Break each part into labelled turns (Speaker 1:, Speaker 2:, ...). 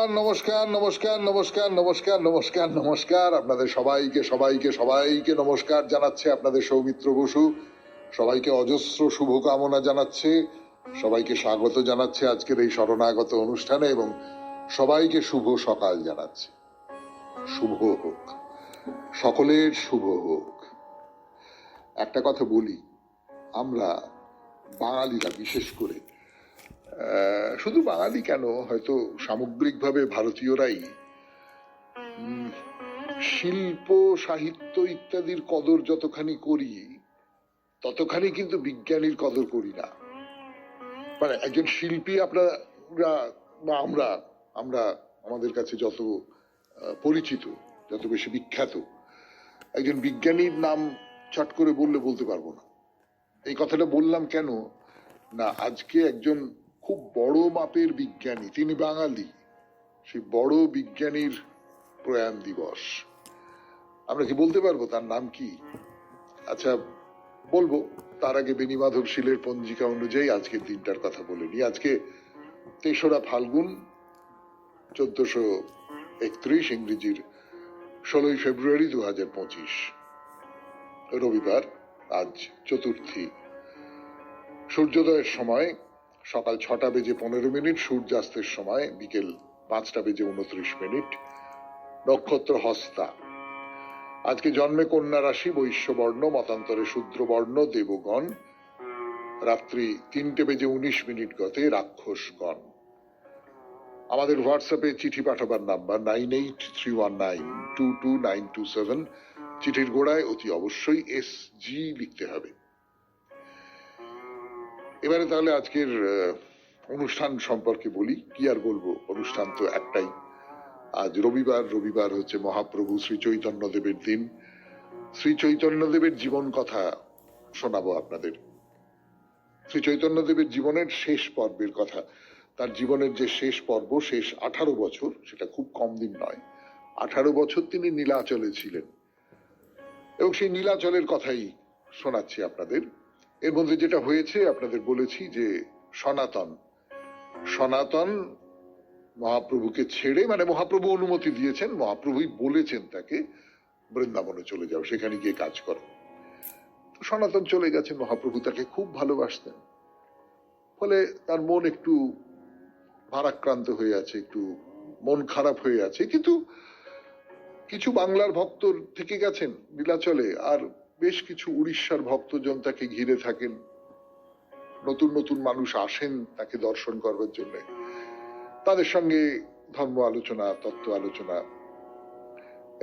Speaker 1: নমস্কার নমস্কার নমস্কার নমস্কার নমস্কার নমস্কার আপনাদের সবাইকে সবাইকে সবাইকে নমস্কার জানাচ্ছে আপনাদের সৌমিত্র বসু। সবাইকে অজস্র শুভকামনা জানাচ্ছে, সবাইকে স্বাগত জানাচ্ছে আজকের এই শরণাগত অনুষ্ঠানে এবং সবাইকে শুভ সকাল জানাচ্ছে। শুভ হোক, সকলের শুভ হোক। একটা কথা বলি, আমরা বাঙালিরা বিশেষ করে, শুধু বাঙালি কেন, হয়তো সামগ্রিকভাবে ভারতীয়রাই শিল্প সাহিত্য ইত্যাদির কদর যতখানি করি ততখানি কিন্তু বিজ্ঞানীর কদর করি না। মানে একজন শিল্পী আপনারা বা আমরা আমরা আমাদের কাছে যত পরিচিত, যত বেশি বিখ্যাত, একজন বিজ্ঞানীর নাম চট করে বলতে পারবো না। এই কথাটা বললাম কেন না, আজকে একজন খুব বড় মাপের বিজ্ঞানী, তিনি বাঙালি, সেই বড় বিজ্ঞানীর প্রয়াণ দিবস। আমরা কি বলতে পারবো তার নাম কি? আচ্ছা বলবো, তার আগে বেণীমাধব শীলের পঞ্জিকা অনুযায়ী আজকের দিনটার কথা বলে নি। আজকে ৩রা ফাল্গুন ১৪৩১, ইংরেজির ১৬ই ফেব্রুয়ারি ২০২৫, রবিবার। আজ চতুর্থী। সূর্যোদয়ের সময় সকাল ৬টা বেজে ১৫ মিনিট, সূর্যাস্তের সময় বিকেল ৫টা বেজে ২৯ মিনিট। নক্ষত্র হস্তা। আজকে জন্মে কন্যা রাশি, বৈশ্যবর্ণ, মতান্তরে শূদ্রবর্ণ, দেবগণ। রাত্রি ৩টে বেজে ১৯ মিনিট গতে রাক্ষসগণ। আমাদের হোয়াটসঅ্যাপে চিঠি পাঠাবার নাম্বার 9831922927। চিঠির গোড়ায় অতি অবশ্যই SG লিখতে হবে। এবারে তাহলে আজকের অনুষ্ঠান সম্পর্কে বলি। কি আর বলবো, অনুষ্ঠান তো একটাই। আজ রবিবার। রবিবার হচ্ছে মহাপ্রভু শ্রী চৈতন্যদেবের দিন। শ্রী চৈতন্যদেবের জীবন কথা শোনাবো আপনাদের। শ্রী চৈতন্যদেবের জীবনের শেষ পর্বের কথা। তার জীবনের যে শেষ পর্ব, শেষ 18 বছর, সেটা খুব কম দিন নয়। 18 বছর তিনি নীলাচলে ছিলেন এবং সেই নীলাচলের কথাই শোনাচ্ছি আপনাদের। এর মধ্যে যেটা হয়েছে আপনাদের বলেছি যে সনাতন মহাপ্রভুকে ছেড়ে, মানে মহাপ্রভু অনুমতি দিয়েছেন, মহাপ্রভুই বলেছেন তাকে বৃন্দাবনে চলে যাও, সেখানে গিয়ে কাজ করো। সনাতন চলে গেছেন। মহাপ্রভু তাকে খুব ভালোবাসতেন, ফলে তার মন একটু ভারাক্রান্ত হয়ে আছে, একটু মন খারাপ হয়ে আছে। কিন্তু কিছু বাংলার ভক্ত থেকে গেছেন নীলাচলে, আর বেশ কিছু উড়িষ্যার ভক্তজন তাকে ঘিরে থাকেন। নতুন নতুন মানুষ আসেন তাকে দর্শন করবার জন্য। তাদের সঙ্গে ধর্ম আলোচনা, তত্ত্ব আলোচনা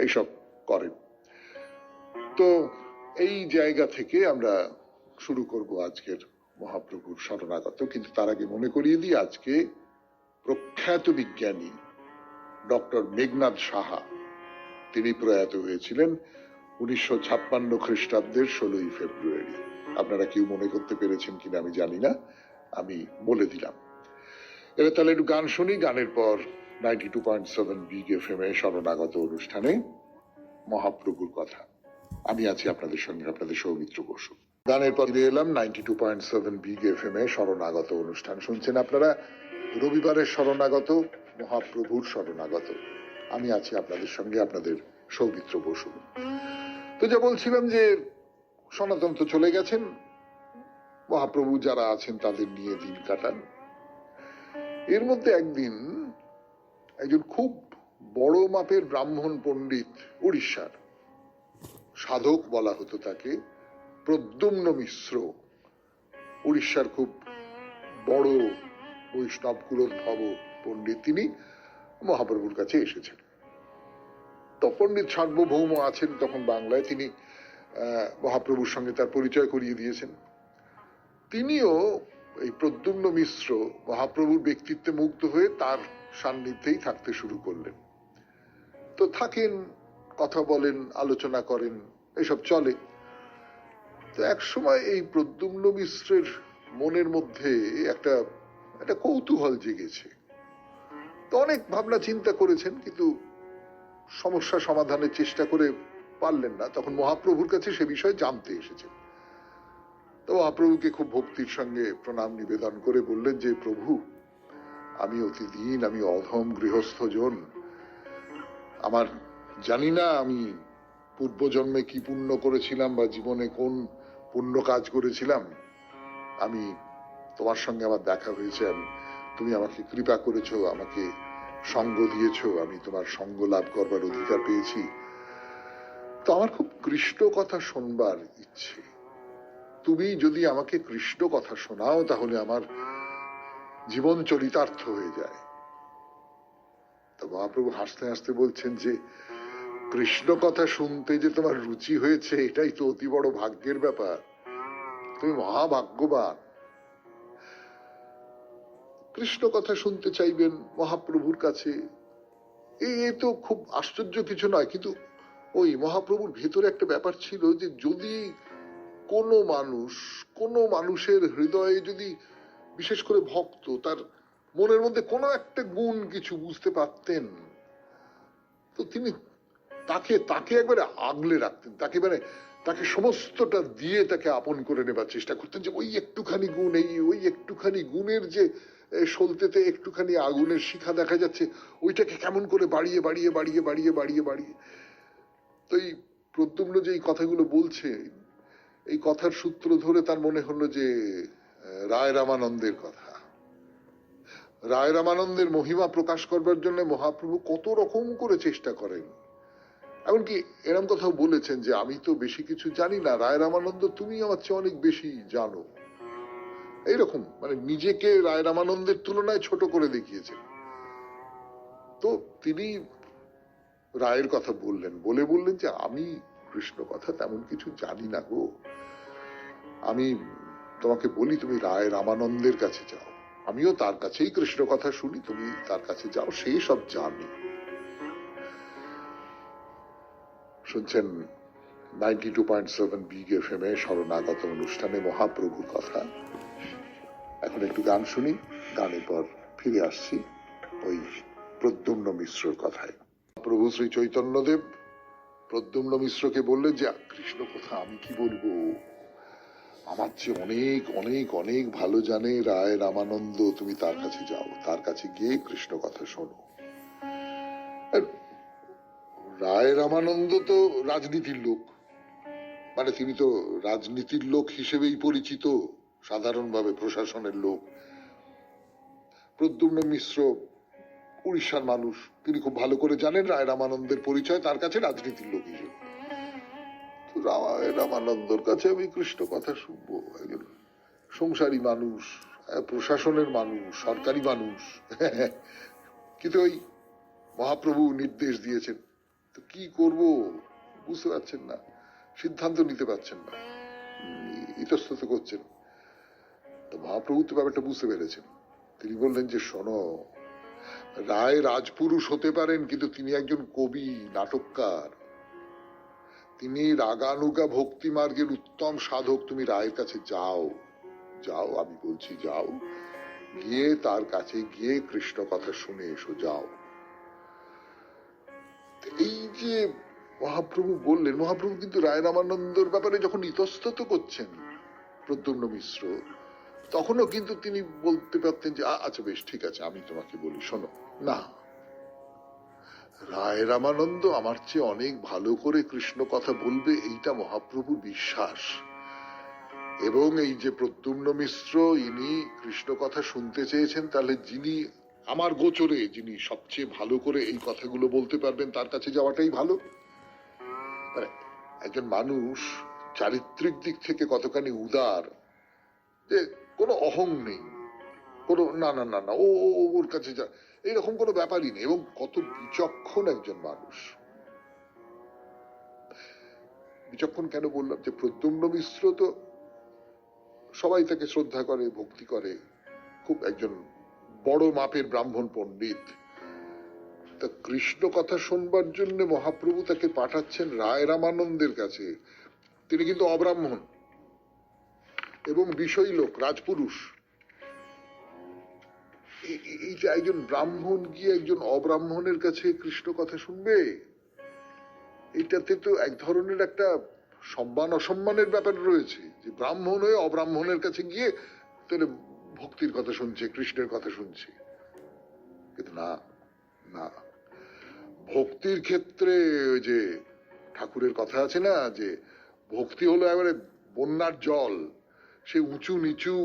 Speaker 1: এইসব করেন। তো এই জায়গা থেকে আমরা শুরু করব আজকের মহাপ্রভুর শরণাগত। কিন্তু তার আগে মনে করিয়ে দিই, আজকে প্রখ্যাত বিজ্ঞানী ডক্টর মেঘনাদ সাহা, তিনি প্রয়াত হয়েছিলেন 1956 খ্রিস্টাব্দের 16ই ফেব্রুয়ারি। আপনারা কেউ মনে করতে পেরেছেন কিনা আমি জানি না, আমি বলে দিলাম। এবার তাহলে একটু গান শুনি। গানের পর 92.7 বিগ FM শরণাগত অনুষ্ঠানে মহাপ্রভুর কথা। আমি আছি আপনাদের সঙ্গে, আপনাদের সৌমিত্র বসু। গানের পর ফিরে এলাম 92.7 বিগ FM শরণাগত অনুষ্ঠান শুনছেন আপনারা। রবিবারের শরণাগত, মহাপ্রভুর শরণাগত। আমি আছি আপনাদের সঙ্গে, আপনাদের সৌমিত্র বসু। তো যা বলছিলাম যে সনাতন তো চলে গেছেন, মহাপ্রভু যারা আছেন তাদের নিয়ে দিন কাটান। এর মধ্যে একদিন একজন খুব বড় মাপের ব্রাহ্মণ পণ্ডিত, উড়িষ্যার সাধক বলা হতো তাকে, প্রদ্যুম্ন মিশ্র, উড়িষ্যার খুব বড় বৈষ্ণব কুলোদ্ভব পণ্ডিত, তিনি মহাপ্রভুর কাছে এসেছেন। তো পণ্ডিত সার্বভৌম আছেন তখন বাংলায়, তিনি মহাপ্রভুর সঙ্গে তার পরিচয় করিয়ে দিয়েছেন। তিনিও, এই প্রদ্যুম্ন মিশ্র, মহাপ্রভুর ব্যক্তিত্বে মুগ্ধ হয়ে তার সান্নিধ্যেই থাকতে শুরু করলেন। তো থাকেন, কথা বলেন, আলোচনা করেন, এসব চলে। তো এক সময় এই প্রদ্যুম্ন মিশ্রের মনের মধ্যে একটা কৌতূহল জেগেছে। তো অনেক ভাবনা চিন্তা করেছেন, কিন্তু সমস্যা সমাধানের চেষ্টা করে পারলেন না। তখন মহাপ্রভুর কাছে সে বিষয়ে জানতে এসেছেন। তো মহাপ্রভুকে খুব ভক্তির সঙ্গে প্রণাম নিবেদন করে বললেন যে, প্রভু, আমি অতিদিন, আমি অধম গৃহস্থ জন, আমার জানি না আমি পূর্বজন্মে কি পুণ্য করেছিলাম বা জীবনে কোন পুণ্য কাজ করেছিলাম। আমি তোমার সঙ্গে আমার দেখা হয়েছে, তুমি আমাকে কৃপা করেছো, আমাকে সঙ্গ দিয়েছো, আমি তোমার সঙ্গ লাভ করবার অধিকার পেয়েছি। তো আমার খুব কৃষ্ণ কথা শোনবার ইচ্ছে। তুমি যদি আমাকে কৃষ্ণ কথা শোনাও তাহলে আমার জীবন চরিতার্থ হয়ে যায়। তো মহাপ্রভু হাসতে হাসতে বলছেন যে কৃষ্ণ কথা শুনতে যে তোমার রুচি হয়েছে এটাই তো অতি বড় ভাগ্যের ব্যাপার, তুমি মহাভাগ্যবান। কৃষ্ণ কথা শুনতে চাইবেন মহাপ্রভুর কাছে, এই তো খুব আশ্চর্য কিছু নয়। কিন্তু ওই মহাপ্রভুর ভেতরে একটা ব্যাপার ছিল যে যদি কোনো মানুষের হৃদয়ে যদি বিশেষ করে ভক্ত তার মনের মধ্যে কোনো একটা গুণ কিছু বুঝতে পারতেন, তো তিনি তাকে একবারে আগলে রাখতেন, তাকে সমস্তটা দিয়ে তাকে আপন করে নেবার চেষ্টা করতেন। যে ওই একটুখানি গুণ, ওই একটুখানি গুণের যে সলতেতে একটুখানি আগুনের শিখা দেখা যাচ্ছে, ওইটাকে কেমন করে বাড়িয়ে বাড়িয়ে বাড়িয়ে বাড়িয়ে বাড়িয়ে বাড়িয়ে। তো এই প্রদ্যুম্ন যে এই কথাগুলো বলছে, এই কথার সূত্র ধরে তার মনে হলো যে রায় রামানন্দের কথা। রায় রামানন্দের মহিমা প্রকাশ করবার জন্য মহাপ্রভু কত রকম করে চেষ্টা করেন। এমনকি এরম কথাও বলেছেন যে আমি তো বেশি কিছু জানি না, রায় রামানন্দ তুমি আমার চেয়ে অনেক বেশি জানো। এইরকম মানে নিজেকে রায় রামানন্দের তুলনায় ছোট করে দেখিয়েছেন। তো তিনি রায়ের কথা বললেন যে আমি কৃষ্ণ কথা তেমন কিছু জানি না গো, আমি তোমাকে বলি তুমি রায় রামানন্দের কাছে যাও, আমিও তার কাছেই কৃষ্ণ কথা শুনি, তুমি তার কাছে যাও, সেই সব জানি। শুনছেন 92.7 বিগ এফএম এ শরণাগত অনুষ্ঠানে মহাপ্রভুর কথা। এখন একটু গান শুনি, গানের পর ফিরে আসছি ওই প্রদ্যুম্ন মিশ্রর কথায়। প্রভু শ্রী চৈতন্যদেব প্রদ্যুম্ন মিশ্রকে বললেন যে কৃষ্ণ কথা আমি কি বলবো, আমার চেয়ে অনেক অনেক অনেক ভালো জানে রায় রামানন্দ, তুমি তার কাছে যাও, তার কাছে গিয়ে কৃষ্ণ কথা শোনো। রায় রামানন্দ তো রাজনীতির লোক, মানে তিনি তো রাজনীতির লোক হিসেবেই পরিচিত, সাধারণভাবে প্রশাসনের লোক। প্রদ্যুম্ন মিশ্র উড়িষ্যার মানুষ, তিনি খুব ভালো করে জানেন রায় রামানন্দের পরিচয় তার কাছে রাজনীতির লোক হিসেবে। রায় রামানন্দর কাছে আমি কৃষ্ণ কথা শুনবো, একজন সংসারী মানুষ, প্রশাসনের মানুষ, সরকারি মানুষ, কিন্তু ওই মহাপ্রভু নির্দেশ দিয়েছেন, তো কি করব বুঝতে পারছেন না, সিদ্ধান্ত নিতে পারছেন না, ইতস্তত করছেন। তো মহাপ্রভু তো ব্যাপারটা বুঝতে পেরেছেন। তিনি বললেন যে শোনো, রায় রাজপুরুষ হতে পারেন কিন্তু তিনি একজন কবি, নাটককার, তিনি রাগানুগা ভক্তি মার্গের উত্তম সাধক। তুমি রায়ের কাছে যাও, যাও, আমি বলছি যাও, গিয়ে তার কাছে গিয়ে কৃষ্ণ কথা শুনে এসো, যাও। এই যে মহাপ্রভু বললেন, মহাপ্রভু কিন্তু রায় রামানন্দর ব্যাপারে যখন ইতস্তত করছেন প্রদ্যুম্ন মিশ্র, তখনও কিন্তু তিনি বলতে পারতেন যে আচ্ছা বেশ ঠিক আছে, আমি তোমাকে বলি শোনো। না, রায় রামানন্দ আমার চেয়ে অনেক ভালো করে কৃষ্ণ কথা বলবে, এইটা মহাপ্রভুর বিশ্বাস। এবং এই যে প্রদ্যুম্ন মিশ্র, ইনি কৃষ্ণ কথা শুনতে চেয়েছেন, তাহলে যিনি আমার গোচরে যিনি সবচেয়ে ভালো করে এই কথাগুলো বলতে পারবেন তার কাছে যাওয়াটাই ভালো। মানে একজন মানুষ চারিত্রিক দিক থেকে কতখানি উদার, যে কোনো অহং নেই, কোনো না না না না ও ওর কাছে যা, এইরকম কোনো ব্যাপারই নেই, এবং কত বিচক্ষণ একজন মানুষ। বিচক্ষণ কেন বললাম, যে প্রদ্যুম্ন মিশ্র তো সবাই তাকে শ্রদ্ধা করে, ভক্তি করে, খুব একজন বড় মাপের ব্রাহ্মণ পণ্ডিত। তা কৃষ্ণ কথা শুনবার জন্য মহাপ্রভু তাকে পাঠাচ্ছেন রায় রামানন্দের কাছে। তিনি কিন্তু অব্রাহ্মণ এবং বিষয়ী লোক, রাজপুরুষ। এই যে একজন ব্রাহ্মণ গিয়ে একজন অব্রাহ্মণের কাছে কৃষ্ণ কথা শুনবে, এটাতে তো এক ধরনের একটা সম্মান অসম্মানের ব্যাপার রয়েছে, যে ব্রাহ্মণ হয়ে অব্রাহ্মণের কাছে গিয়ে তাহলে ভক্তির কথা শুনছে, কৃষ্ণের কথা শুনছে। কিন্তু না, না, ভক্তির ক্ষেত্রে ওই যে ঠাকুরের কথা আছে না, যে ভক্তি হলো এবারে বন্যার জল, সে উঁচু নিচু,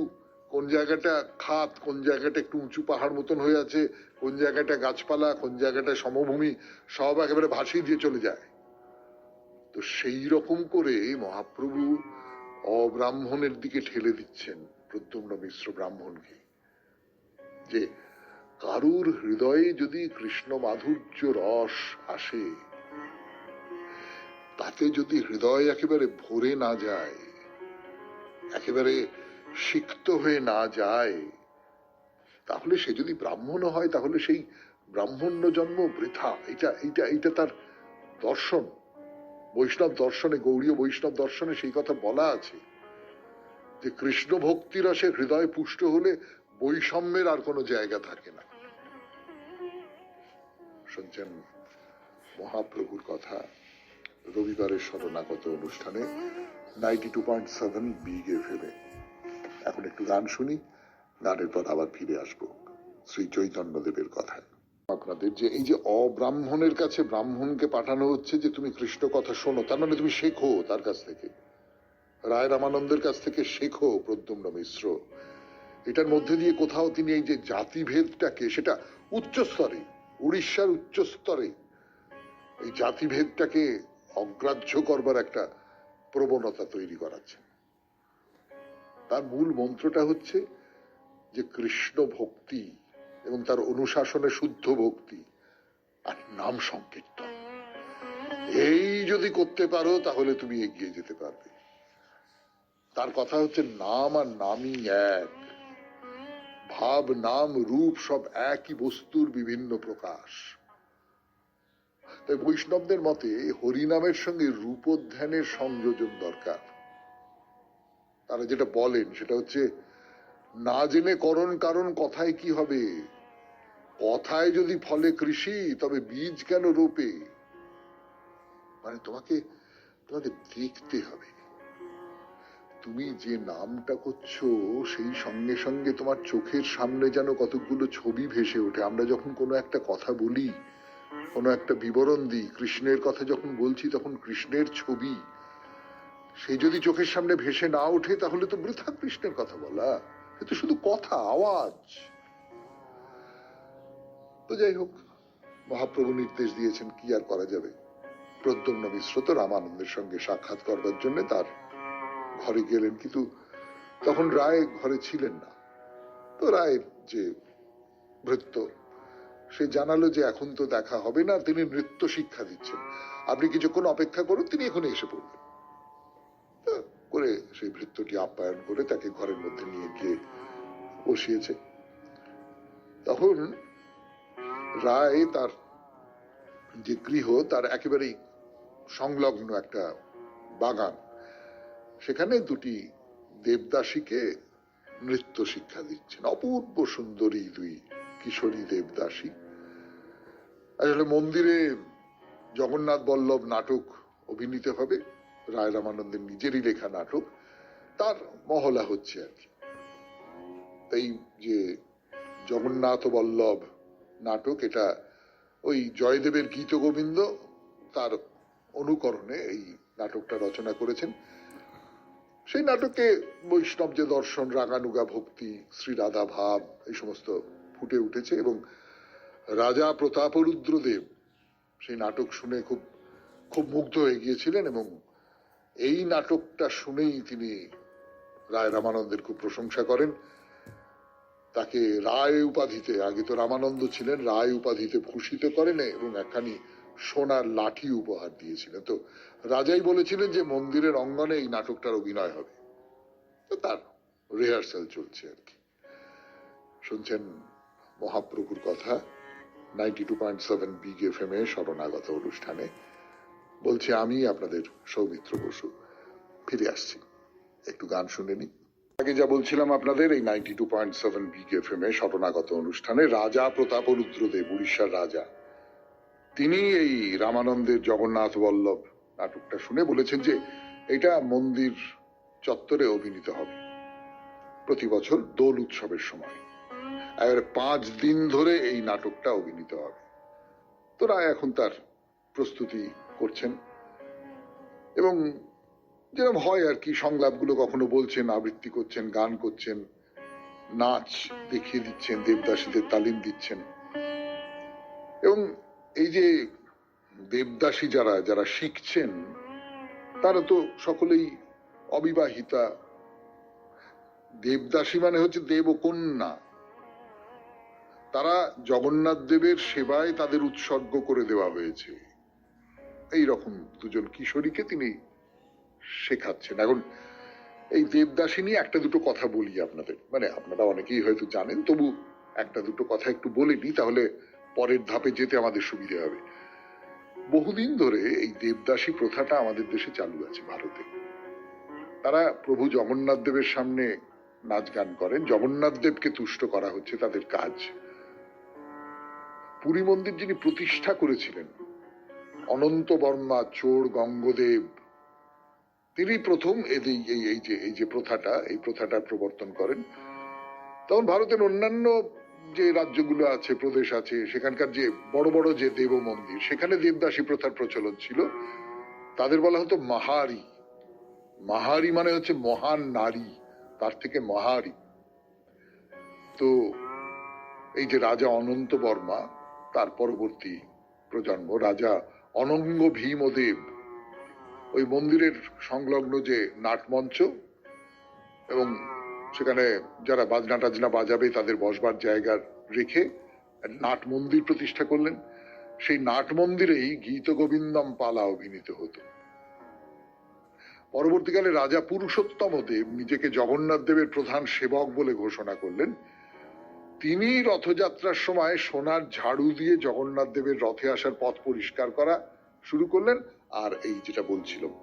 Speaker 1: কোন জায়গাটা খাত, কোন জায়গাটা একটু উঁচু পাহাড় মতন হয়ে আছে, কোন জায়গাটা গাছপালা, কোন জায়গাটা সমভূমি, সব একেবারে ভাসিয়ে দিয়ে চলে যায়। তো সেই রকম করে মহাপ্রভু অব্রাহ্মণের দিকে ঠেলে দিচ্ছেন প্রদ্যুম্ন মিশ্র ব্রাহ্মণকে, যে কারুর হৃদয়ে যদি কৃষ্ণ মাধুর্য রস আসে, তাতে যদি হৃদয় একেবারে ভরে না যায়, একেবারে সিক্ত হয়ে না যায়, তাহলে সে যদি ব্রাহ্মণ হয় তাহলে সেই ব্রাহ্মণ্য জন্ম বৃথা। এটা এটা এটা তার দর্শন। বৈষ্ণব দর্শনে, গৌড়ীয় বৈষ্ণব দর্শনে সেই কথা বলা আছে যে কৃষ্ণ ভক্তি রসে হৃদয় পুষ্ট হলে বৈষম্যের আর কোনো জায়গা থাকে না। শুনছেন মহাপ্রভুর কথা রবিবারের শরণাগত অনুষ্ঠানে 92.7 বিগ এফএমে। এখন একটু গান শুনি, গানের পর আবার ফিরে আসবো শ্রী চৈতন্যদেবের কথায়। আপনাদের যে এই যে অব্রাহ্মণের কাছে ব্রাহ্মণকে পাঠানো হচ্ছে যে তুমি কৃষ্ণ কথা শোনো, তার মানে তুমি শেখো তার কাছ থেকে, রায় রামানন্দের কাছ থেকে শেখো প্রদ্যুম্ন মিশ্র। এটার মধ্যে দিয়ে কোথাও তিনি এই যে জাতিভেদটাকে, সেটা উচ্চ স্তরে, উড়িষ্যার উচ্চ স্তরে এই জাতিভেদটাকে অগ্রাহ্য করবার একটা প্রবণতা তৈরি করাচ্ছেন। তার মূল মন্ত্রটা হচ্ছে যে কৃষ্ণ ভক্তি এবং তার অনুশাসনে শুদ্ধ ভক্তি আর নাম সংকীর্তন, এই যদি করতে পারো তাহলে তুমি এগিয়ে যেতে পারবে। তার কথা হচ্ছে নাম আর নামই এক, ভাব নাম রূপ সব একই বস্তুর বিভিন্ন প্রকাশ। তাই বৈষ্ণবদের মতে হরিনামের সঙ্গে রূপধ্যানের সংযোজন দরকার। তারা যেটা বলেন সেটা হচ্ছে, না জেনে করণ কারণ কথায় কি হবে, কথায় যদি ফলে কৃষি তবে বীজ কেন রোপে। মানে তোমাকে তোমাকে দেখতে হবে, তুমি যে নামটা করছো সেই সঙ্গে সঙ্গে তোমার চোখের সামনে যেন কতগুলো ছবি ভেসে ওঠে। আমরা যখন কোনো একটা কথা বলি, কোনো একটা বিবরণ দিই, কৃষ্ণের কথা যখন বলছি, তখন কৃষ্ণের ছবি সেই যদি চোখের সামনে ভেসে না ওঠে তাহলে তো বৃথা কৃষ্ণের কথা বলা, কিন্তু শুধু কথা, আওয়াজ। তো যাই হোক, মহাপ্রভু নির্দেশ দিয়েছেন, কি আর করা যাবে। প্রদ্যুম্ন মিশ্র তো রামানন্দের সঙ্গে সাক্ষাৎ করবার জন্য তার ঘরে গেলেন, কিন্তু তখন রায় ঘরে ছিলেন না। তো রায়ের যে ভৃত্য, সে জানালো যে এখন তো দেখা হবে না, তিনি নৃত্য শিক্ষা দিচ্ছেন, আপনি কিছুক্ষণ অপেক্ষা করুন, তিনি এখনই এসে পড়বেন। করে সেই ভৃত্যটি আপ্যায়ন করে তাকে ঘরের মধ্যে নিয়ে গিয়ে বসিয়েছে। তখন রায় তার যে গৃহ, তার একেবারেই সংলগ্ন একটা বাগান, সেখানে দুটি দেবদাসীকে নৃত্য শিক্ষা দিচ্ছেন। অপূর্ব সুন্দরী দুই কিশোরী দেবদাসী। আসলে মন্দিরে জগন্নাথ বল্লভ নাটক অভিনীত হবে, রায় রামানন্দের নিজেরই লেখা নাটক, তার মহলা হচ্ছে আর কি। এই যে জগন্নাথ বল্লভ নাটক, এটা ওই জয়দেবের গীত গোবিন্দ, তার অনুকরণে এই নাটকটা রচনা করেছেন। সেই নাটকে বৈষ্ণব যে দর্শন, রাগানুগা ভক্তি, শ্রী রাধা ভাব, এই সমস্ত ফুটে উঠেছে। এবং রাজা প্রতাপরুদ্রদেব সেই নাটক শুনে খুব খুব মুগ্ধ হয়ে গিয়েছিলেন, এবং এই নাটকটা শুনেই তিনি রায় রামানন্দের খুব প্রশংসা করেন। তাকে রায় উপাধিতে, আগে তো রামানন্দ ছিলেন, রায় উপাধিতে ভূষিত করেন এবং একখানি সোনার লাঠি উপহার দিয়েছিলেন। তো রাজাই বলেছিলেন যে মন্দিরের অঙ্গনে এই নাটকটার অভিনয় হবে। তো তার রিহার্সাল চলছে আর কি। শুনছেন মহাপ্রভুর কথা 92.7 বিগ এফএম এ শরণাগত অনুষ্ঠানে। বলছি আমি আপনাদের সৌমিত্র বসু। ফিরে আসছি, একটু গান শুনে নি। আগে যা বলছিলাম আপনাদের, এই 92.7 বিগ এফএম এ শরণাগত অনুষ্ঠানে রাজা প্রতাপরুদ্রদেব, উড়িষ্যার রাজা, তিনি এই রামানন্দের জগন্নাথ বল্লভ নাটকটা শুনে বলেছেন যে এটা মন্দির চত্বরে অভিনীত হবে প্রতি বছর দোল উৎসবের সময়। এবারে 5 দিন ধরে এই নাটকটা অভিনীত হবে। তো রায় এখন তার প্রস্তুতি করছেন এবং যেরকম হয় আর কি, সংলাপগুলো কখনো বলছেন, আবৃত্তি করছেন, গান করছেন, নাচ দেখিয়ে দিচ্ছেন, দেবদাসীদের তালিম দিচ্ছেন। এবং এই যে দেবদাসী যারা যারা শিখছেন তারা তো সকলেই অবিবাহিতা। দেবদাসী মানে হচ্ছে দেব কন্যা। তারা জগন্নাথ দেবের সেবায় তাদের উৎসর্গ করে দেওয়া হয়েছে। এই রকম দুজন কিশোরীকে তিনি শেখাচ্ছেন। এখন এই দেবদাসী নিয়ে একটা দুটো কথা বলি আপনাদের, মানে আপনারা অনেকেই হয়তো জানেন, তবু একটা দুটো কথা একটু বলে নি, তাহলে পরের ধাপে যেতে আমাদের সুবিধা হবে। বহুদিন ধরে এই দেবদাসী প্রথাটা আমাদের দেশে চালু আছে ভারতে। তারা প্রভু জগন্নাথ দেবের সামনে নাচ গান করেন, জগন্নাথ দেবকে তুষ্ট করা হচ্ছে তাদের কাজ। পুরী মন্দির যিনি প্রতিষ্ঠা করেছিলেন, অনন্ত বর্মা চোর গঙ্গদেব, তিনি প্রথম এই যে প্রথাটার প্রবর্তন করেন। তখন ভারতের অন্যান্য যে রাজ্যগুলো আছে, প্রদেশ আছে, সেখানকার যে বড় বড় যে দেব মন্দির, সেখানে দেবদাসী প্রথার প্রচলন ছিল। তাদের বলা হতো মাহারি। মাহারি মানে হচ্ছে মহান নারী, তার থেকে মাহারি। তো এই যে রাজা অনন্ত বর্মা, তার পরবর্তী প্রজন্ম রাজা অনঙ্গ ভীমদেব, ওই মন্দিরের সংলগ্ন যে নাটমঞ্চ এবং সেখানে যারা বাজনা টাজনা বাজাবে তাদের বসবার জায়গা রেখে নাট মন্দির প্রতিষ্ঠা করলেন। সেই নাট মন্দিরেই গীত গোবিন্দম পালা অভিনীত হতো। পরবর্তীকালে রাজা পুরুষোত্তম দেব নিজেকে জগন্নাথ দেবের প্রধান সেবক বলে ঘোষণা করলেন। তিনি রথযাত্রার সময় সোনার ঝাড়ু দিয়ে জগন্নাথ দেবের রথে আসার পথ পরিষ্কার করা শুরু করলেন, আর এই যেটা বলছিলাম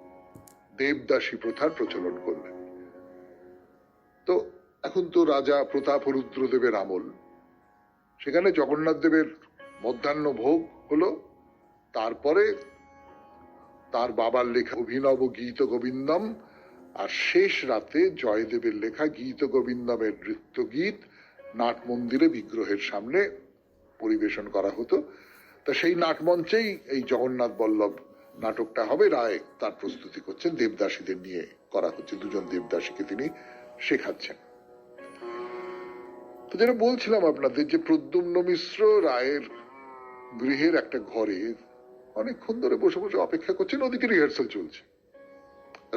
Speaker 1: দেবদাসী প্রথার প্রচলন করলেন। তো এখন তো রাজা প্রতাপরুদ্র দেবের আমল, সেখানে জগন্নাথ দেবের মধ্যাহ্ন ভোগ হলো, তারপরে তার বাবার লেখা অভিনব গীত গোবিন্দম, আর শেষ রাতে জয়দেবের লেখা গীত গোবিন্দমের নৃত্য গীত নাট মন্দিরে বিগ্রহের সামনে পরিবেশন করা হতো। তা সেই নাটমঞ্চেই এই জগন্নাথ বল্লভ নাটকটা হবে। রায় তার প্রস্তুতি করছেন, দেবদাসীদের নিয়ে করা হচ্ছে, দুজন দেবদাসীকে তিনি শেখাচ্ছেন। তো যেটা বলছিলাম আপনাদের, যে প্রদ্যুম্ন মিশ্র রায়ের গৃহের একটা ঘরে অনেকক্ষণ ধরে বসে বসে অপেক্ষা করছেন, ওদিকে রিহার্সাল চলছে,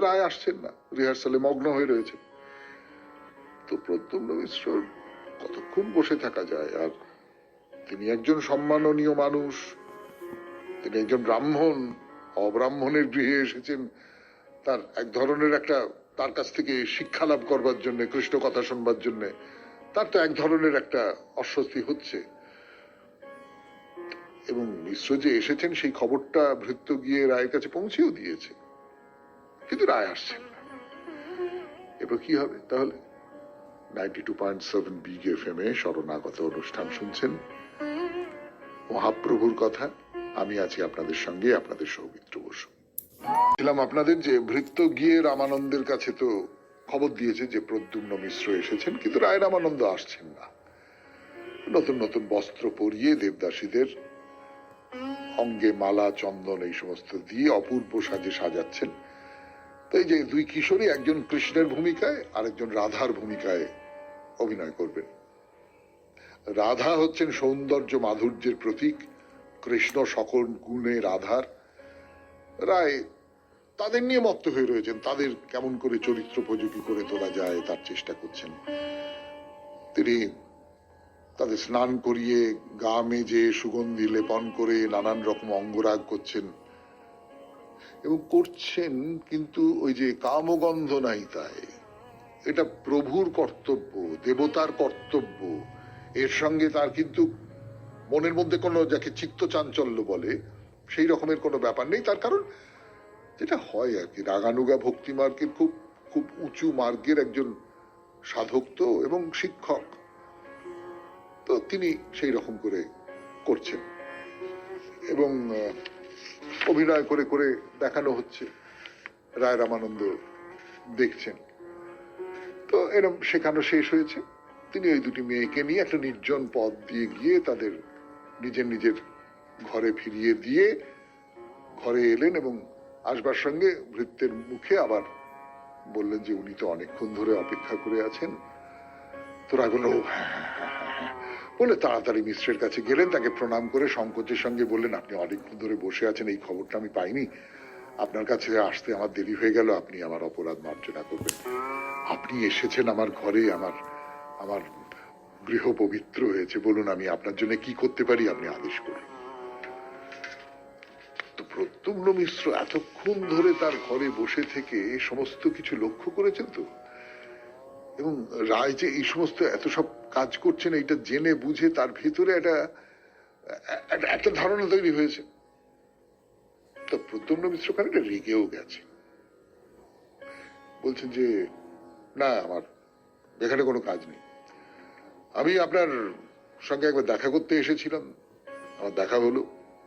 Speaker 1: রায় আসছেন না, রিহার্সালে মগ্ন হয়ে রয়েছে। তো প্রদ্যুম্ন মিশ্র কতক্ষণ বসে থাকা যায়, আর তিনি একজন সম্মাননীয় মানুষ, তিনি একজন ব্রাহ্মণ, অব্রাহ্মণের গৃহে এসেছেন, তার এক ধরনের একটা, তার কাছ থেকে শিক্ষা লাভ করবার জন্য, কৃষ্ণ কথা শুনবার জন্য তার তো এক ধরনের একটা অস্বস্তি হচ্ছে। এবং মিশ্র যে এসেছেন সেই খবরটা ভৃত্য গিয়ে রায়ের কাছে পৌঁছেও দিয়েছে, কিন্তু রায় আসছেন না। এবার কি হবে তাহলে? 92.7 বিগ এফএম এ শরণাগত অনুষ্ঠান শুনছেন, মহাপ্রভুর কথা। আমি আছি আপনাদের সঙ্গে, আপনাদের সৌমিত্র বসু। ছিলাম আপনাদের যে ভৃত্য গিয়ে রামানন্দের কাছে তো খবর দিয়েছে যে প্রদ্যুম্ন মিশ্র এসেছেন, কিন্তু রায় রামানন্দ আসছেন না। নতুন নতুন বস্ত্র পরিয়ে দেবদাসীদের অঙ্গে মালা চন্দন এই সমস্ত দিয়ে অপূর্ব সাজে সাজাচ্ছেন। তো এই যে দুই কিশোরী, একজন কৃষ্ণের ভূমিকায় আরেকজন রাধার ভূমিকায় অভিনয় করবেন। রাধা হচ্ছেন সৌন্দর্য মাধুর্যের প্রতীক, কৃষ্ণ সকল গুণে রাধার। রায় তাদের নিয়ে মত্ত হয়ে রয়েছেন, তাদের কেমন করে চরিত্রোপযোগী করে তোলা যায় তার চেষ্টা করছেন। তিনি তাদের স্নান করিয়ে গা মেজে সুগন্ধি লেপন করে নানান রকম অঙ্গরাগ করছেন, এবং করছেন কিন্তু ওই যে কামগন্ধ নাই তাই। এটা প্রভুর কর্তব্য, দেবতার কর্তব্য, এর সঙ্গে তার কিন্তু মনের মধ্যে কোনো, যাকে চিত্ত চাঞ্চল্য বলে, সেই রকমের কোনো ব্যাপার নেই। তার কারণ যেটা হয় আর কি, রাগানুগা ভক্তি মার্গের খুব খুব উঁচু মার্গের একজন সাধক তো এবং শিক্ষক, তো তিনি সেই রকম করে করছেন এবং অভিনয় করে করে দেখানো হচ্ছে, রায় রামানন্দ দেখছেন। তো এরকম শেখানো শেষ হয়েছে, তিনি ওই দুটি মেয়েকে নিয়ে একটা নির্জন পথ দিয়ে গিয়ে তাদের নিজের নিজের ঘরে ফিরিয়ে দিয়ে ঘরে এলেন এবং আসবার সঙ্গে ভৃত্যের মুখে আবার বললেন যে উনি তো অনেকক্ষণ ধরে অপেক্ষা করে আছেন। তো রায় বলল ও হ্যাঁ হ্যাঁ হ্যাঁ হ্যাঁ হ্যাঁ বলে তাড়াতাড়ি মিশ্রের কাছে গেলেন, তাকে প্রণাম করে সংকোচের সঙ্গে বললেন আপনি অনেকক্ষণ ধরে বসে আছেন, এই খবরটা আমি পাইনি, আপনার কাছে আসতে আমার দেরি হয়ে গেল, আপনি আমার অপরাধ মার্জনা করবেন, আপনি এসেছেন আমার ঘরে, আমার আমার গৃহ পবিত্র হয়েছে, বলুন আমি আপনার জন্য কি করতে পারি, আপনি আদেশ করুন। তো প্রদ্যুম্ন মিশ্র এতক্ষণ ধরে তার ঘরে বসে থেকে সমস্ত কিছু লক্ষ্য করেছেন তো, এবং রায় যে এই সমস্ত এত সব কাজ করছেন এইটা জেনে বুঝে তার ভেতরে একটা ধারণা তৈরি হয়েছে। তো প্রদ্যুম্ন মিশ্র খানিকটা রেগেও গেছে, বলছেন যে না আমার এখানে কোনো কাজ নেই, আমি আপনার সঙ্গে একবার দেখা করতে এসেছিলাম, আমার দেখা হলো,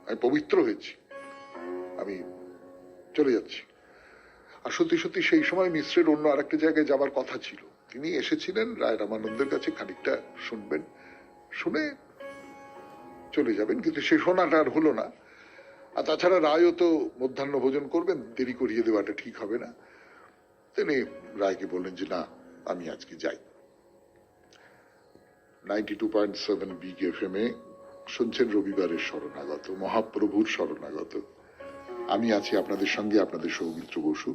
Speaker 1: আমি পবিত্র হয়েছি, আমি চলে যাচ্ছি। আর সত্যি সত্যি সেই সময় মিশ্রের অন্য আরেকটা জায়গায় যাবার কথা ছিল, তিনি এসেছিলেন রায় রামানন্দের কাছে খানিকটা শুনবেন, শুনে চলে যাবেন, কিন্তু সে শোনাটা আর হলো না। আর তাছাড়া রায়ও তো মধ্যাহ্ন ভোজন করবেন, দেরি করিয়ে দেওয়াটা ঠিক হবে না। তিনি রায়কে বললেন যে না আমি আজকে যাই। 92.7 বিগ এফএম এ শুনছেন রবিবারের শরণাগত, মহাপ্রভুর শরণাগত। আমি আছি আপনাদের সঙ্গে, আপনাদের সৌমিত্র বসু।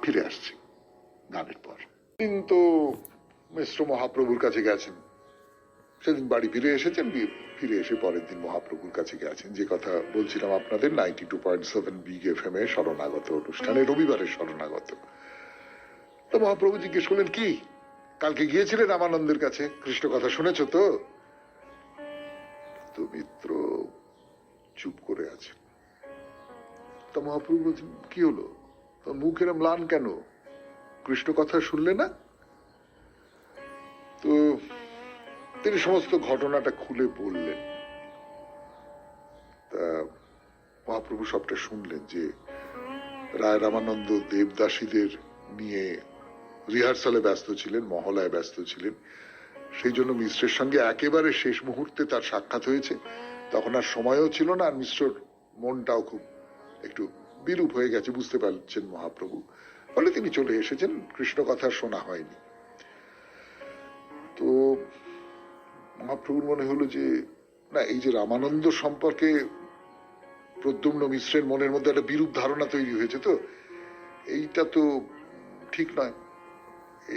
Speaker 1: ফিরে আসছি গানের পর। কিন্তু মিশ্র মহাপ্রভুর কাছে গেছেন, সেদিন বাড়ি ফিরে এসেছেন, ফিরে এসে পরের দিন মহাপ্রভুর কাছে গেছেন, যে কথা বলছিলাম আপনাদের 92.7 বিগ এফএম এ শরণাগত অনুষ্ঠানে, রবিবারের শরণাগত। তো মহাপ্রভু জিজ্ঞেস করলেন কি কালকে গিয়েছিলেন রামানন্দের কাছে, কৃষ্ণ কথা শুনেছ তো? তো মিত্র চুপ করে আছে। তো মহাপ্রভু বলছেন কি হলো, তো মুখ এরম ম্লান কেন, কৃষ্ণ কথা শুনলে না? তো তিনি সমস্ত ঘটনাটা খুলে বললেন। তা মহাপ্রভু সবটা শুনলেন, যে রায় রামানন্দ দেবদাসীদের নিয়ে রিহার্সালে ব্যস্ত ছিলেন, মহলায় ব্যস্ত ছিলেন, সেই জন্য মিশ্রের সঙ্গে একেবারে শেষ মুহূর্তে তার সাক্ষাৎ হয়েছে, তখন আর সময়ও ছিল না, আর মিশ্রর মনটাও খুব একটু বিরূপ হয়ে গেছে, বুঝতে পারছেন মহাপ্রভু, ফলে তিনি চলে এসেছেন, কৃষ্ণ কথা শোনা হয়নি। তো মহাপ্রভুর মনে হলো যে না, এই যে রামানন্দ সম্পর্কে প্রদ্যুম্ন মিশ্রের মনের মধ্যে একটা বিরূপ ধারণা তৈরি হয়েছে, তো এইটা তো ঠিক নয়,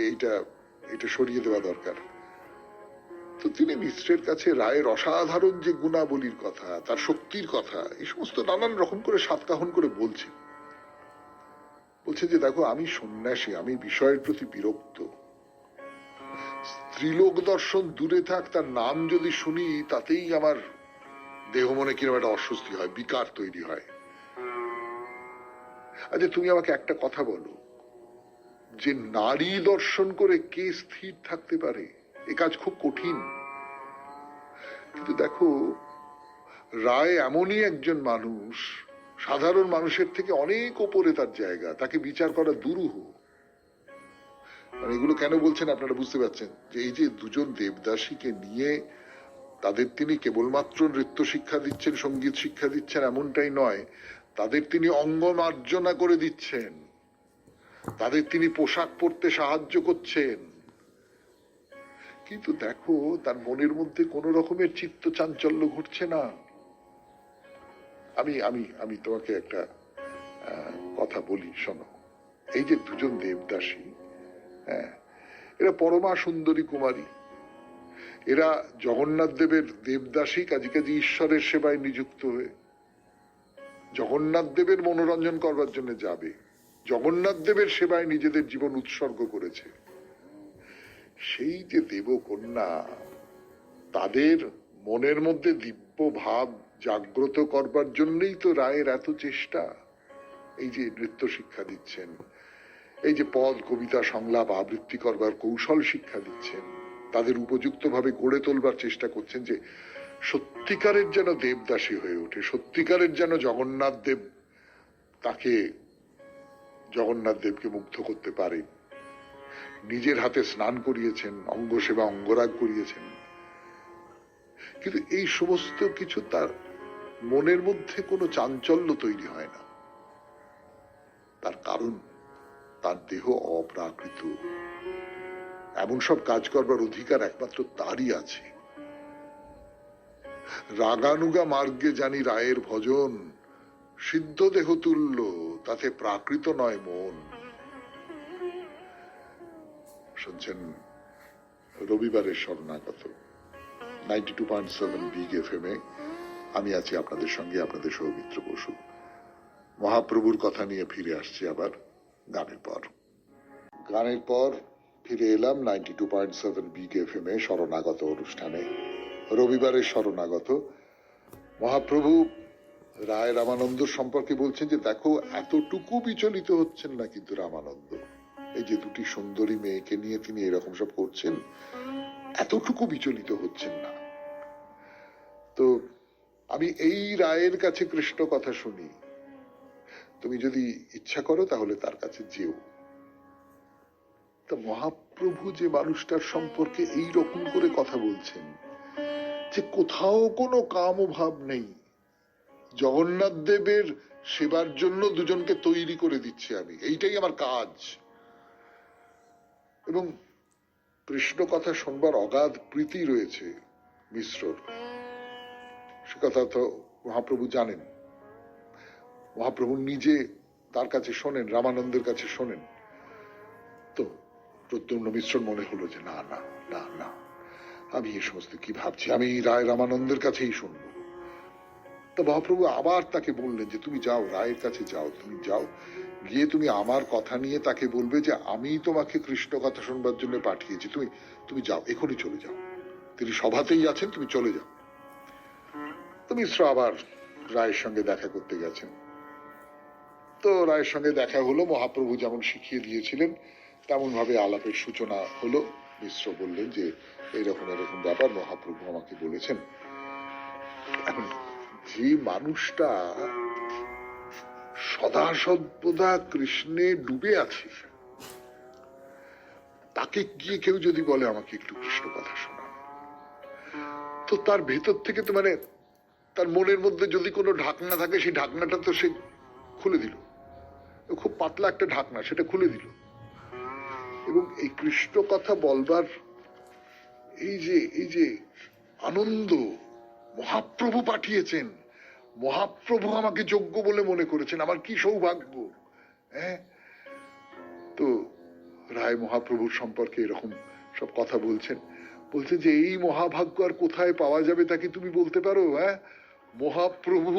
Speaker 1: এইটা সরিয়ে দেওয়া দরকার। তো তিনি মিশ্রের কাছে রায়ের অসাধারণ যে গুণাবলীর কথা, তার শক্তির কথা, এই সমস্ত নানান রকম করে সাতকাহন করে বলছেন। বলছে যে দেখো আমি সন্ন্যাসী, আমি বিষয়ের প্রতি বিরক্ত, স্ত্রীলোক দর্শন দূরে থাক, তার নাম যদি শুনি তাতেই আমার দেহ মনে কিরকম একটা অস্বস্তি হয়, বিকার তৈরি হয়। আচ্ছা তুমি আমাকে একটা কথা বলো, যে নারী দর্শন করে কে স্থির থাকতে পারে? এ কাজ খুব কঠিন। কিন্তু দেখো রায় এমনই একজন মানুষ, সাধারণ মানুষের থেকে অনেক ওপরে তার জায়গা, তাকে বিচার করা দুরূহ। মানে এগুলো কেন বলছেন আপনারা বুঝতে পারছেন, যে এই যে দুজন দেবদাসীকে নিয়ে তাদের তিনি কেবলমাত্র নৃত্য শিক্ষা দিচ্ছেন, সঙ্গীত শিক্ষা দিচ্ছেন এমনটাই নয়, তাদের তিনি অঙ্গ মার্জনা করে দিচ্ছেন, তাদের তিনি পোশাক পরতে সাহায্য করছেন। কিন্তু দেখো তার মনের মধ্যে কোন রকমের চিত্ত চাঞ্চল্য ঘটছে না। আমি আমি আমি তোমাকে একটা কথা বলি, শোনো। এই যে দুজন দেবদাসী, হ্যাঁ, এরা পরমা সুন্দরী কুমারী, এরা জগন্নাথ দেবের দেবদাসী, কাজী কাজী ঈশ্বরের সেবায় নিযুক্ত হয়ে জগন্নাথ দেবের মনোরঞ্জন করবার জন্য যাবে, জগন্নাথ দেবের সেবায় নিজেদের জীবন উৎসর্গ করেছে। সেই যে দেবকন্যা, তাদের মনের মধ্যে দিব্য ভাব জাগ্রত করবার জন্যই তো রায়ের এত চেষ্টা। এই যে নৃত্য শিক্ষা দিচ্ছেন, এই যে পদ কবিতা সংলাপ আবৃত্তি করবার কৌশল শিক্ষা দিচ্ছেন, তাদের উপযুক্ত ভাবে গড়ে তোলবার চেষ্টা করছেন, যে সত্যিকারের যেন দেবদাসী হয়ে ওঠে, সত্যিকারের যেন জগন্নাথ দেব, তাকে জগন্নাথ দেবকে মুগ্ধ করতে পারে। নিজের হাতে স্নান করিয়েছেন, অঙ্গ সেবা অঙ্গরাগ করিয়েছেন, কিন্তু এই সমস্ত কিছু তার মনের মধ্যে কোনো চাঞ্চল্য তৈরি হয় না। তার কারণ তার দেহ অপ্রাকৃত। এমন সব কাজ করবার অধিকার একমাত্র তারই আছে। রাগানুগা মার্গে জানি রায়ের ভজন, সিদ্ধ দেহ তুল্য তাতে প্রাকৃত নয় মন। শুনছেন রবিবারের শরণাগত 92.7 বিগ এফএম এ। আমি আছি আপনাদের সঙ্গে, আপনাদের সৌমিত্র বসু। মহাপ্রভুর কথা নিয়ে ফিরে আসছি আবার গানের পর। গানের পর ফিরে এলাম 92.7 বিগ এফএম এ শরণাগত অনুষ্ঠানে। রবিবারের শরণাগত মহাপ্রভু রায় রামানন্দ সম্পর্কে বলছেন যে দেখো, এতটুকু বিচলিত হচ্ছেন না কিন্তু রামানন্দ, এই যে দুটি সুন্দরী মেয়েকে নিয়ে তিনি এরকম সব করছেন, এতটুকু বিচলিত হচ্ছেন না। তো আমি এই রায়ের কাছে কৃষ্ণ কথা শুনি, তুমি যদি ইচ্ছা করো তাহলে তার কাছে যেও। তা মহাপ্রভু যে মানুষটার সম্পর্কে এই রকম করে কথা বলছেন যে কোথাও কোনো কাম ভাব নেই, জগন্নাথ দেবের সেবার জন্য দুজনকে তৈরি করে দিচ্ছি আমি, এইটাই আমার কাজ। এবং কৃষ্ণ কথা শুনবার অগাধ প্রীতি রয়েছে মিশ্রর, সে কথা তো মহাপ্রভু জানেন। মহাপ্রভু নিজে তার কাছে শোনেন, রামানন্দের কাছে শোনেন। তো প্রদ্যুম্ন মিশ্রর মনে হলো যে না না না না, আমি এই সমস্ত কি ভাবছি, আমি রায় রামানন্দের কাছেই শুনবো। তো মহাপ্রভু আবার তাকে বললেন যে তুমি যাও, রায়ের কাছে যাও, তুমি যাও, গিয়ে তুমি আমার কথা নিয়ে তাকে বলবে যে আমি তোমাকে কৃষ্ণ কথা শুনবার জন্য পাঠিয়েছি, তুমি তুমি যাও, এখনই চলে যাও, তিনি সভাতেই আছেন, তুমি চলে যাও। তো মিশ্র আবার রায়ের সঙ্গে দেখা করতে গেছেন। তো রায়ের সঙ্গে দেখা হলো, মহাপ্রভু যেমন শিখিয়ে দিয়েছিলেন তেমন ভাবে আলাপের সূচনা হলো। মিশ্র বললেন যে এরকম এরকম ব্যাপার মহাপ্রভু আমাকে বলেছেন। এখন যে মানুষটা সদা সর্বদা কৃষ্ণে ডুবে আছে, তাকে গিয়ে কেউ যদি বলে আমাকে একটু কৃষ্ণ কথা শোনা, তো তার ভেতর থেকে তো মানে তার মনের মধ্যে যদি কোনো ঢাকনা থাকে, সেই ঢাকনাটা তো সে খুলে দিল, খুব পাতলা একটা ঢাকনা, সেটা খুলে দিল। এবং এই কৃষ্ণ কথা বলবার এই যে আনন্দ, মহাপ্রভু পাঠিয়েছেন, মহাপ্রভু আমাকে যোগ্য বলে মনে করেছেন, আমার কি সৌভাগ্য। হ্যাঁ, তো রায় মহাপ্রভুর সম্পর্কে এরকম সব কথা বলছেন, বলছে যে এই মহাভাগ্য আর কোথায় পাওয়া যাবে তা কি তুমি বলতে পারো? হ্যাঁ, মহাপ্রভু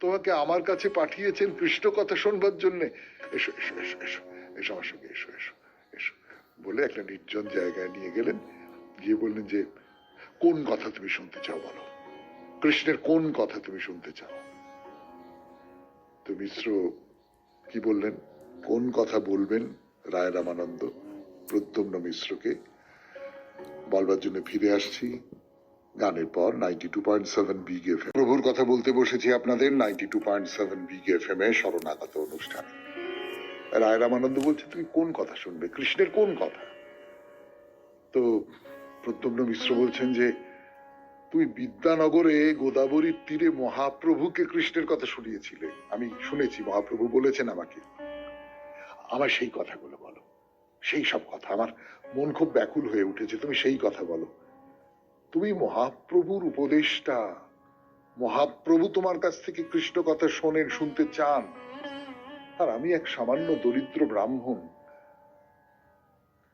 Speaker 1: তোমাকে আমার কাছে পাঠিয়েছেন কৃষ্ণ কথা শোনবার জন্য, এসো এসো এসো এসো এসো আমার সঙ্গে, এসো এসো এসো বলে একটা নির্জন জায়গায় নিয়ে গেলেন। গিয়ে বললেন যে কোন কথা তুমি শুনতে চাও বলো, কৃষ্ণের কোন কথা তুমি শুনতে চাও? তো মিশ্র কি বললেন, কোন কথা বলবেন রায় রামানন্দ প্রদ্যুম্ন মিশ্রকে বলবার জন্য ফিরে আসছি গানের পর 92.7 বিগ এফএম। প্রভুর কথা বলতে বসেছি আপনাদের 92.7 বিগ এফএম এ শরণাগত অনুষ্ঠানে। রায় রামানন্দ বলছে তুমি কোন কথা শুনবে, কৃষ্ণের কোন কথা? তো প্রদ্যুম্ন মিশ্র বলছেন যে তুমি বিদ্যানগরে গোদাবরীর তীরে মহাপ্রভুকে কৃষ্ণের কথা শুনিয়েছিলে, আমি শুনেছি, মহাপ্রভু বলেছেন আমাকে, আমার সেই কথাগুলো বলো, সেই সব কথা, আমার মন খুব ব্যাকুল হয়ে উঠেছে, তুমি সেই কথা বলো। তুমি মহাপ্রভুর উপদেষ্টা, মহাপ্রভু তোমার কাছ থেকে কৃষ্ণ কথা শোনেন, শুনতে চান, আর আমি এক সামান্য দরিদ্র ব্রাহ্মণ,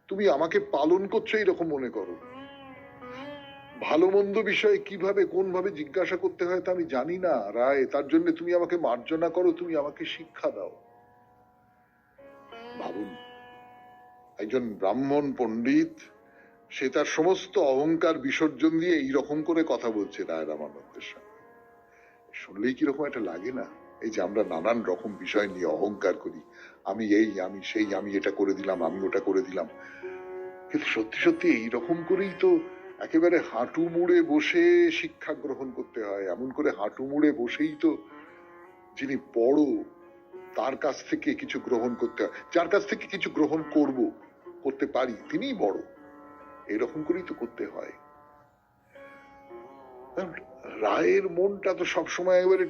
Speaker 1: তুমি আমাকে পালন করছো এইরকম মনে করো। ভালো মন্দ বিষয়ে কিভাবে কোন ভাবে জিজ্ঞাসা করতে হয় তা আমি জানি না রায়, তার জন্য তুমি আমাকে মার্জনা করো, তুমি আমাকে শিক্ষা দাও। ভাবুন, একজন ব্রাহ্মণ পণ্ডিত, সে তার সমস্ত অহংকার বিসর্জন দিয়ে এইরকম করে কথা বলছে রায় রামানন্দের সঙ্গে। শুনলেই কিরকম একটা লাগে না? এই যে আমরা নানান রকম বিষয় নিয়ে অহংকার করি, আমি এই, আমি সেই, আমি এটা করে দিলাম, আমি ওটা করে দিলাম, কিন্তু সত্যি সত্যি এইরকম করেই তো একেবারে হাঁটু মুড়ে বসে শিক্ষা গ্রহণ করতে হয়। এমন করে হাঁটু মুড়ে বসেই তো যিনি বড় তার কাছ থেকে কিছু গ্রহণ করতে হয়, যার কাছ থেকে কিছু গ্রহণ করব, করতে পারি, তিনিই বড়, এরকম করেই তো করতে হয়। রায়ের মনটা তো সবসময় এবারে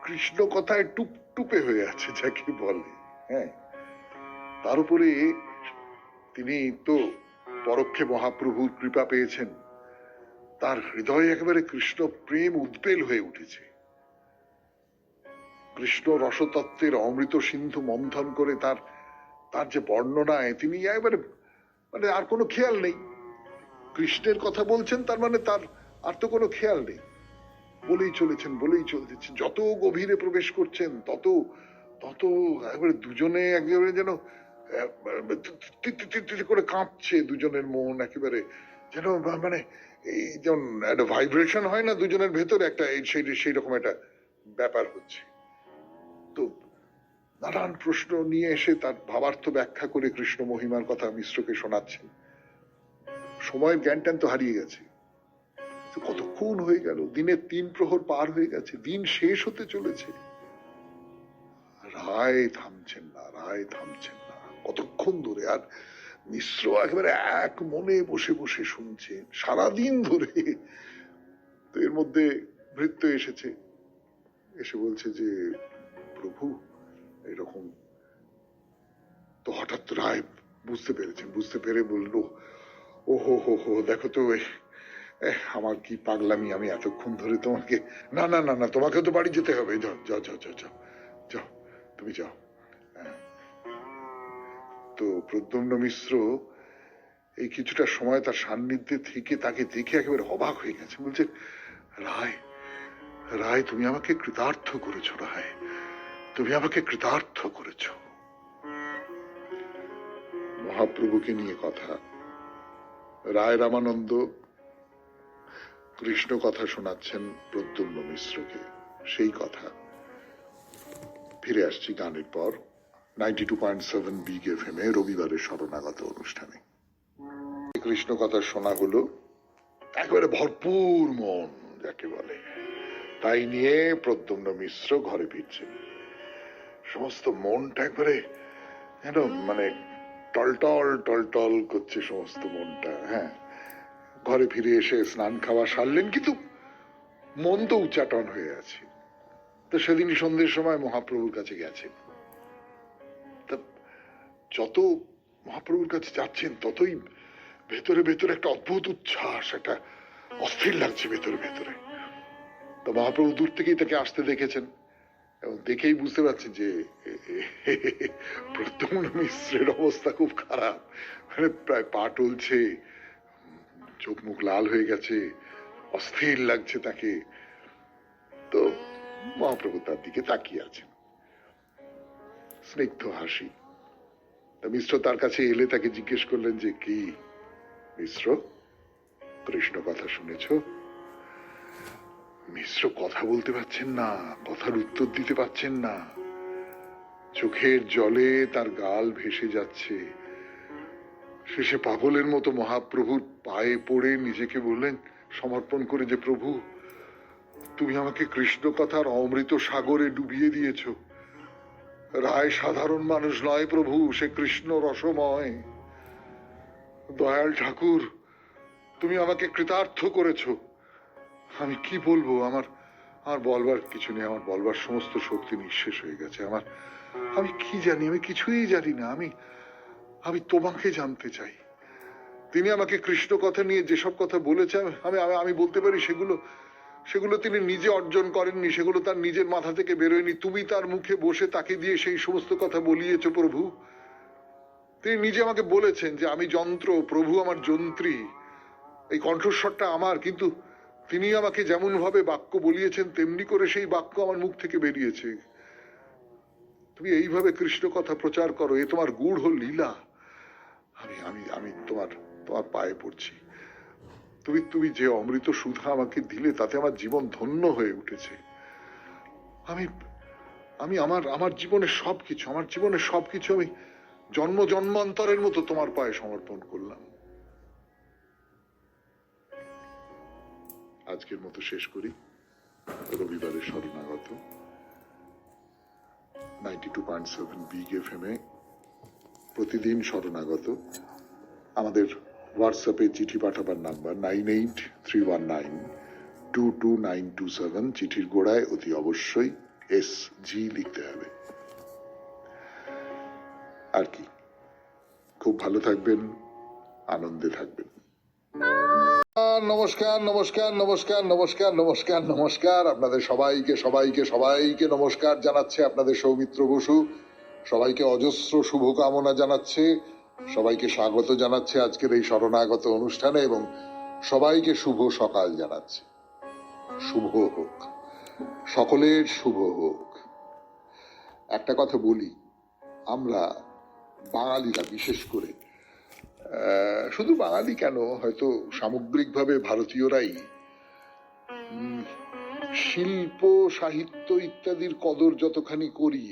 Speaker 1: কৃষ্ণ কথায় টুপটুপে হয়ে আছে যাকে বলে। হ্যাঁ, তার উপরে তিনি তো পরোক্ষে মহাপ্রভুর কৃপা পেয়েছেন, তার হৃদয়ে একেবারে কৃষ্ণ প্রেম উদ্বেল হয়ে উঠেছে। কৃষ্ণ রসতত্ত্বের অমৃত সিন্ধু মন্থন করে তার তার যে বর্ণনায় তিনি একেবারে মানে আর কোনো খেয়াল নেই, কৃষ্ণের কথা বলছেন, তার মানে তার আর তো কোনো খেয়াল নেই, বলেই চলেছেন বলেই চলতেছেন। যত গভীরে প্রবেশ করছেন তত তত একেবারে দুজনে একেবারে যেন করে কাঁপছে দুজনের মন, একেবারে যেন মানে এই যেমন একটা ভাইব্রেশন হয় না দুজনের ভেতরে, একটা সেই রকম একটা ব্যাপার হচ্ছে। তো নানান প্রশ্ন নিয়ে এসে তার ভাবার্থ ব্যাখ্যা করে কৃষ্ণ মহিমার কথা মিশ্রকে শোনাচ্ছেন। সময়ের জ্ঞান ট্যান তো হারিয়ে গেছে। কতক্ষণ হয়ে গেল, দিনের 3 প্রহর পার হয়ে গেছে, দিন শেষ হতে চলেছে, রায় থামছেন না, রায় থামছেন না কতক্ষণ ধরে। আর মিশ্র একেবারে এক মনে বসে বসে শুনছেন সারাদিন ধরে। তো এর মধ্যে ভৃত্য এসেছে, এসে বলছে যে প্রভু এরকম। তো হঠাৎ রায় বুঝতে পেরেছেন, বুঝতে পেরে বলল, ও হো হো হো, দেখো তো আমার কি পাগলামি, আমি এতক্ষণ ধরে তোমাকে, না না না না, তোমাকে তো বাড়ি যেতে হবে, যাও যাও যাও যাও যাও যাও, তুমি যাও। তো প্রদ্যুম্ন মিশ্র এই কিছুটা সময় তার সান্নিধ্যে থেকে তাকে দেখে একেবারে অবাক হয়ে গেছে। বলছে, রায় রায়, তুমি আমাকে কৃতার্থ করেছো, রায় তুমি আমাকে কৃতার্থ করেছো। মহাপ্রভুকে নিয়ে কথা, রায় রামানন্দ কৃষ্ণ কথা শোনাচ্ছেন প্রদ্যুম্ন মিশ্রকে, সেই কথা। ফিরে আসছি গানের পর 92.7 বিগ এফএম এ রবিবারের শরণাগত অনুষ্ঠানে। কৃষ্ণ কথা শোনা হলো, একেবারে ভরপুর মন যাকে বলে, তাই নিয়ে প্রদ্যুম্ন মিশ্র ঘরে ফিরছেন। সমস্ত মনটা একবারে যেন মানে টলটল টলটল করছে সমস্ত মনটা। হ্যাঁ, ঘরে ফিরে এসে স্নান খাওয়া সারলেন, কিন্তু মন তো উচ্চাটন হয়ে আছে। তো সেদিনই সন্ধ্যের সময় মহাপ্রভুর কাছে গেছেন। যত মহাপ্রভুর কাছে যাচ্ছেন ততই ভেতরে ভেতরে একটা অদ্ভুত উচ্ছ্বাস, একটা অস্থির লাগছে ভেতরে ভেতরে। তো মহাপ্রভু দূর থেকেই তাকে আসতে দেখেছেন এবং দেখেই বুঝতে পারছেন যে প্রদ্যুম্ন মিশ্রের অবস্থা খুব খারাপ, মানে প্রায় পা টলছে, চোখ মুখ লাল হয়ে গেছে, অস্থির লাগছে তাকে। তো মহাপ্রভু তার দিকে তাকিয়ে আছেন, স্নিগ্ধ হাসি। মিশ্র তার কাছে এলে তাকে জিজ্ঞেস করলেন যে, কি মিশ্র, কৃষ্ণ কথা শুনেছ? মিশ্র কথা বলতে পারছেন না, কথার উত্তর দিতে পারছেন না, চোখের জলে তার গাল ভেসে যাচ্ছে। শেষে পাগলের মতো মহাপ্রভুর পায়ে পড়ে নিজেকে বললেন, সমর্পণ করে, যে প্রভু তুমি আমাকে কৃষ্ণ কথার অমৃত সাগরে ডুবিয়ে দিয়েছ। রায় সাধারণ মানুষ নয় প্রভু, সে কৃষ্ণ রসময়। দয়াল ঠাকুর, তুমি আমাকে কৃতার্থ করেছ। আমি কি বলবো, আমার বলবার কিছু নেই, আমার বলবার সমস্ত শক্তি নিঃশেষ হয়ে গেছে। আমি কি জানি, আমি কিছুই জানি না। আমি তোমাকে জানতে চাই। তিনি আমাকে কৃষ্ণ কথা নিয়ে যেসব কথা বলেছে আমি বলতে পারি সেগুলো তিনি নিজে অর্জন করেননি, সেগুলো তার নিজের মাথা থেকে বেরোয়নি। তুমি তার মুখে বসে তাকে দিয়ে সেই সমস্ত কথা বলিয়েছ প্রভু। তিনি নিজে আমাকে বলেছেন যে আমি যন্ত্র, প্রভু আমার যন্ত্রী, এই কণ্ঠস্বরটা আমার, কিন্তু তিনি আমাকে যেমন ভাবে বাক্য বলিয়েছেন তেমনি করে সেই বাক্য আমার মুখ থেকে বেরিয়েছে। তুমি এইভাবে কৃষ্ণ কথা প্রচার করো, এ তোমার গূঢ় লীলা। আমি তোমার পায়ে পড়ছি। তুমি যে অমৃত সুধা আমাকে দিলে তাতে আমার জীবন ধন্য হয়ে উঠেছে। আমি আমার জীবনের সবকিছু আমি জন্ম জন্মান্তরের মতো তোমার পায়ে সমর্পণ করলাম। আজকের মতো শেষ করি রবিবারের শরণাগত 92.7 বিগ এফএম এ প্রতিদিন শরণাগত। আমাদের হোয়াটসঅ্যাপে চিঠি পাঠাবার নাম্বার 9831922927। চিঠির গোড়ায় অতি অবশ্যই SG লিখতে হবে। আর কি, খুব ভালো থাকবেন, আনন্দে থাকবেন। নমস্কার নমস্কার নমস্কার নমস্কার নমস্কার নমস্কার আপনাদের সবাইকে সবাইকে সবাইকে নমস্কার জানাচ্ছে আপনাদের সৌমিত্র বসু। সবাইকে অজস্র শুভকামনা জানাচ্ছে, সবাইকে স্বাগত জানাচ্ছে আজকের এই শরণাগত অনুষ্ঠানে, এবং সবাইকে শুভ সকাল জানাচ্ছে। শুভ হোক, সকলের শুভ হোক। একটা কথা বলি, আমরা বাঙালিরা বিশেষ করে, শুধু বাঙালি কেন, হয়তো সামগ্রিকভাবে ভারতীয়রাই শিল্প সাহিত্য ইত্যাদির কদর যতখানি করি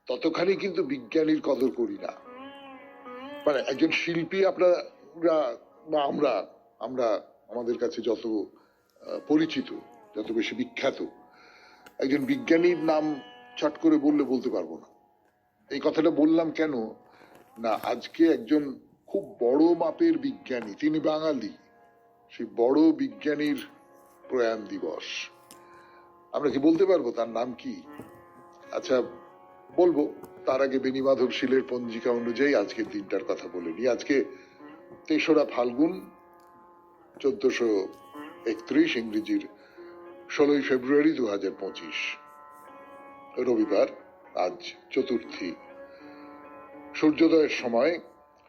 Speaker 1: ততখানি কিন্তু বিজ্ঞানীর কদর করি না। মানে একজন শিল্পী আপনারা বা আমরা আমরা আমাদের কাছে যত পরিচিত, যত বেশি বিখ্যাত, একজন বিজ্ঞানীর নাম চট করে বলতে পারবো না। এই কথাটা বললাম কেন না, আজকে একজন খুব বড় মাপের বিজ্ঞানী, তিনি বাঙালি, সেই বড় বিজ্ঞানীর প্রয়াণ দিবস। আমরা কি বলতে পারবো তার নাম কি? আচ্ছা বলবো, তার আগে বেণীমাধব শীলের পঞ্জিকা অনুযায়ী আজকের দিনটার কথা বলে নি। আজকে ৩রা ফাল্গুন ১৪৩১, ইংরেজির ১৬ই ফেব্রুয়ারি ২০২৫, রবিবার। আজ চতুর্থী। সূর্যোদয়ের সময়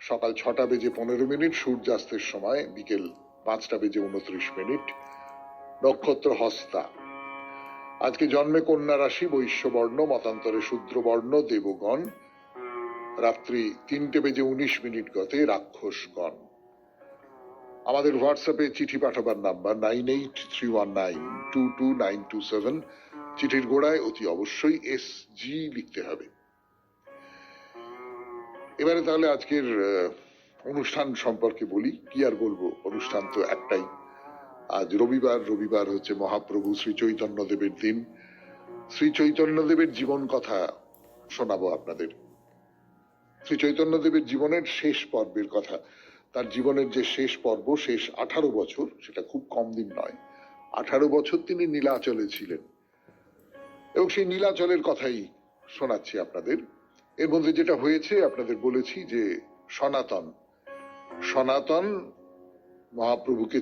Speaker 1: সকাল ৬:১৫, সূর্যাস্তের সময় বিকেল ৫:২৯। নক্ষত্র হস্তা। আজকে জন্মে কন্যা রাশি, বৈশ্যবর্ণ, মতান্তরে শূদ্রবর্ণ, দেবগণ। রাত্রি ৩:১৯ গতে রাক্ষসগণ। আমাদের হোয়াটসঅ্যাপে চিঠি পাঠাবার নাম্বার 9831922927। চিঠির গোড়ায় অতি অবশ্যই SG লিখতে হবে। এবারে তাহলে আজকের অনুষ্ঠান সম্পর্কে বলি। কি আর বলবো, অনুষ্ঠান তো একটাই। আজ রবিবার। রবিবার হচ্ছে মহাপ্রভু শ্রী চৈতন্যদেবের দিন। শ্রী চৈতন্যদেবের জীবন কথা শোনাবো আপনাদের। শ্রী চৈতন্যদেবের জীবনের শেষ পর্বের কথা। তার জীবনের যে শেষ পর্ব, শেষ 18 বছর, সেটা খুব কম দিন নয়। 18 বছর তিনি নীলাচলে ছিলেন, এবং সেই নীলাচলের কথাই শোনাচ্ছি আপনাদের। এর মধ্যে যেটা হয়েছে আপনাদের বলেছি যে সনাতন মহাপ্রভুকে